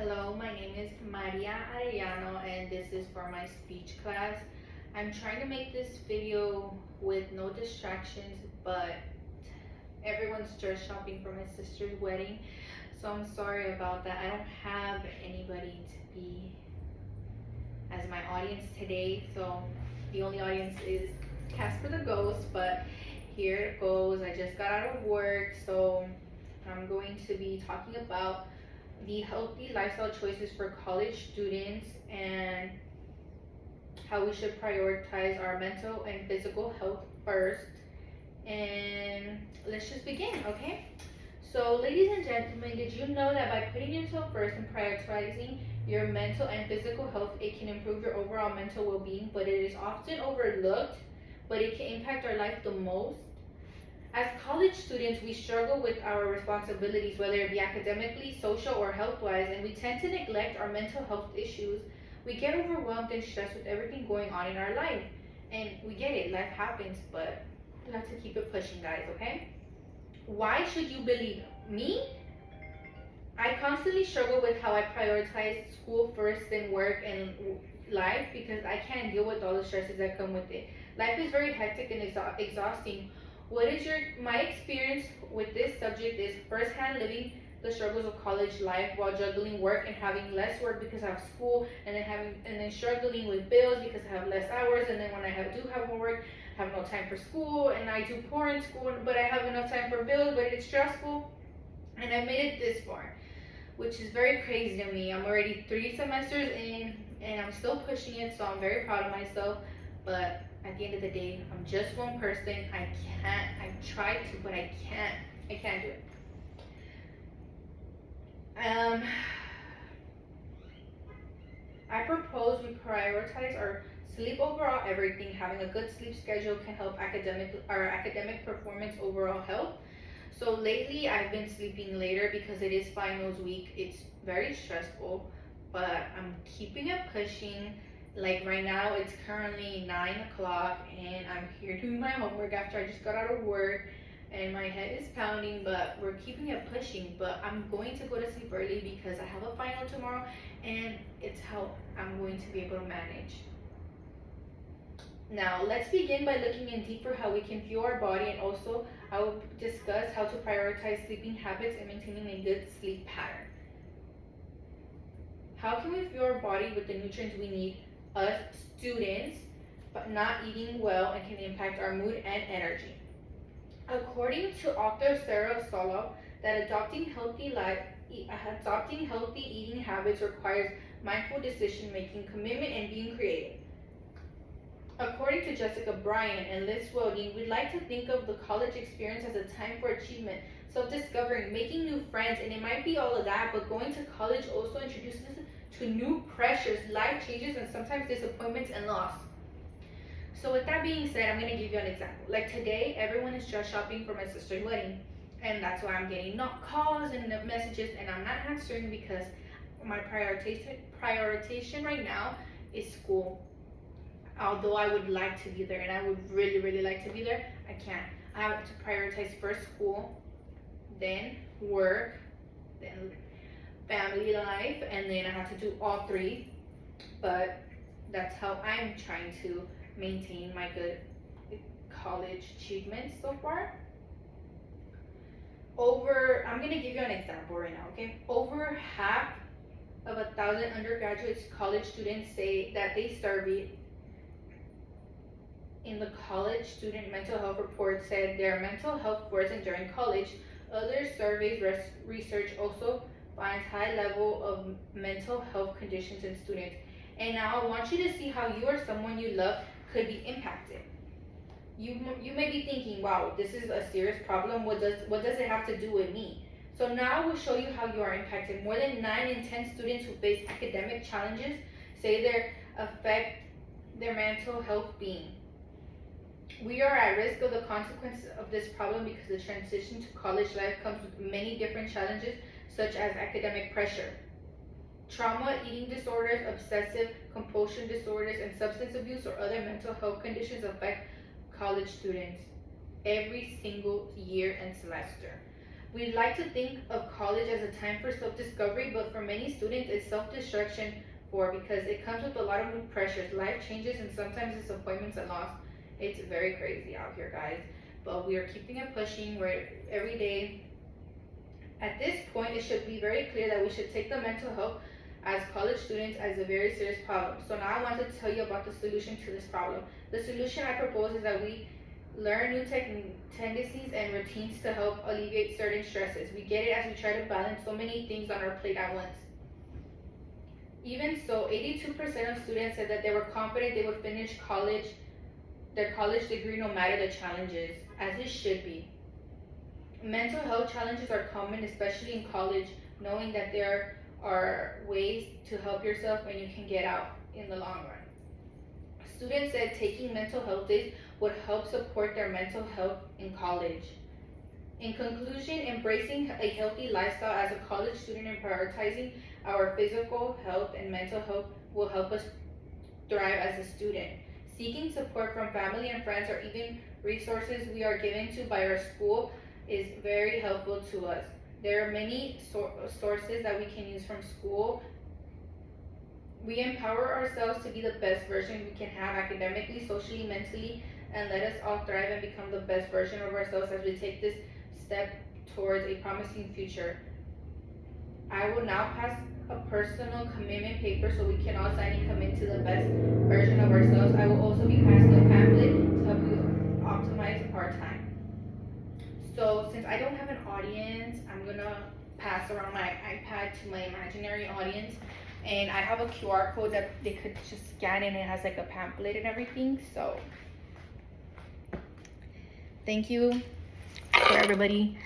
Hello, my name is Maria Arellano and this is for my speech class. I'm trying to make this video with no distractions, but everyone's dress shopping for my sister's wedding, so I'm sorry about that. I don't have anybody to be as my audience today, so the only audience is Casper the Ghost, but here it goes. I just got out of work, so I'm going to be talking about the healthy lifestyle choices for college students and how we should prioritize our mental and physical health first. And let's just begin, okay? So, ladies and gentlemen, did you know that by putting yourself first and prioritizing your mental and physical health, it can improve your overall mental well being, but it is often overlooked, but it can impact our life the most? As college students, we struggle with our responsibilities, whether it be academically, social, or health wise, and we tend to neglect our mental health issues. We get overwhelmed and stressed with everything going on in our life. And we get it, life happens, but you have to keep it pushing, guys, okay? Why should you believe me? I constantly struggle with how I prioritize school first, then work and life because I can't deal with all the stresses that come with it. Life is very hectic and exhausting. What is my experience with this subject is firsthand living the struggles of college life while juggling work and having less work because I have school, and then struggling with bills because I have less hours, and then when do have more work, I have no time for school, and I do poor in school, but I have enough time for bills, but it's stressful, and I made it this far, which is very crazy to me. I'm already 3 semesters in, and I'm still pushing it, so I'm very proud of myself, but at the end of the day, I'm just one person. I try to, but I can't do it. I propose we prioritize our sleep overall everything. Having a good sleep schedule can help our academic performance overall health. So lately I've been sleeping later because it is finals week. It's very stressful, but I'm keeping it pushing. Like right now, it's currently 9 o'clock, and I'm here doing my homework after I just got out of work, and my head is pounding, but we're keeping it pushing. But I'm going to go to sleep early because I have a final tomorrow, and it's how I'm going to be able to manage. Now, let's begin by looking in deeper how we can fuel our body, and also I will discuss how to prioritize sleeping habits and maintaining a good sleep pattern. How can we fuel our body with the nutrients we need? Us students, but not eating well and can impact our mood and energy. According to author Sarah Solow, that adopting healthy eating habits requires mindful decision making, commitment, and being creative. According to Jessica Bryan and Liz Welding, we'd like to think of the college experience as a time for achievement, self-discovering, making new friends, and it might be all of that, but going to college also introduces us to new pressures, life changes, and sometimes disappointments and loss. So with that being said, I'm going to give you an example. Like today, everyone is dress shopping for my sister's wedding, and that's why I'm getting calls and messages, and I'm not answering because my prioritization right now is school. Although I would like to be there, and I would really, really like to be there, I can't. I have to prioritize first school, then work, then family life, and then I have to do all three. But that's how I'm trying to maintain my good college achievements so far. I'm gonna give you an example right now, okay? Over half of 1,000 undergraduate college students say that they surveyed in the college student mental health report said their mental health worsened during college. Other surveys research also finds high level of mental health conditions in students. And now I want you to see how you or someone you love could be impacted. You may be thinking, wow, this is a serious problem. What does it have to do with me? So now I will show you how you are impacted. More than 9 in 10 students who face academic challenges say they affect their mental health being. We are at risk of the consequences of this problem because the transition to college life comes with many different challenges, such as academic pressure, trauma, eating disorders, obsessive compulsion disorders, and substance abuse or other mental health conditions affect college students every single year and semester. We like to think of college as a time for self-discovery, but for many students, it's self-destruction because it comes with a lot of new pressures, life changes, and sometimes disappointments and loss. It's very crazy out here, guys. But we are keeping it pushing. We're every day. At this point, it should be very clear that we should take the mental health as college students as a very serious problem. So now I want to tell you about the solution to this problem. The solution I propose is that we learn new tendencies and routines to help alleviate certain stresses. We get it as we try to balance so many things on our plate at once. Even so, 82% of students said that they were confident they would finish their college degree no matter the challenges, as it should be. Mental health challenges are common, especially in college, knowing that there are ways to help yourself and you can get out in the long run. Students said taking mental health days would help support their mental health in college. In conclusion, embracing a healthy lifestyle as a college student and prioritizing our physical health and mental health will help us thrive as a student. Seeking support from family and friends or even resources we are given to by our school is very helpful to us. There are many sources that we can use from school. We empower ourselves to be the best version we can have academically, socially, mentally, and let us all thrive and become the best version of ourselves as we take this step towards a promising future. I will now pass a personal commitment paper so we can all sign and commit to the best version of ourselves. I will also be passing a pamphlet to help you optimize our time. So since I don't have an audience, I'm gonna pass around my iPad to my imaginary audience, and I have a QR code that they could just scan and it has like a pamphlet and everything. So thank you for everybody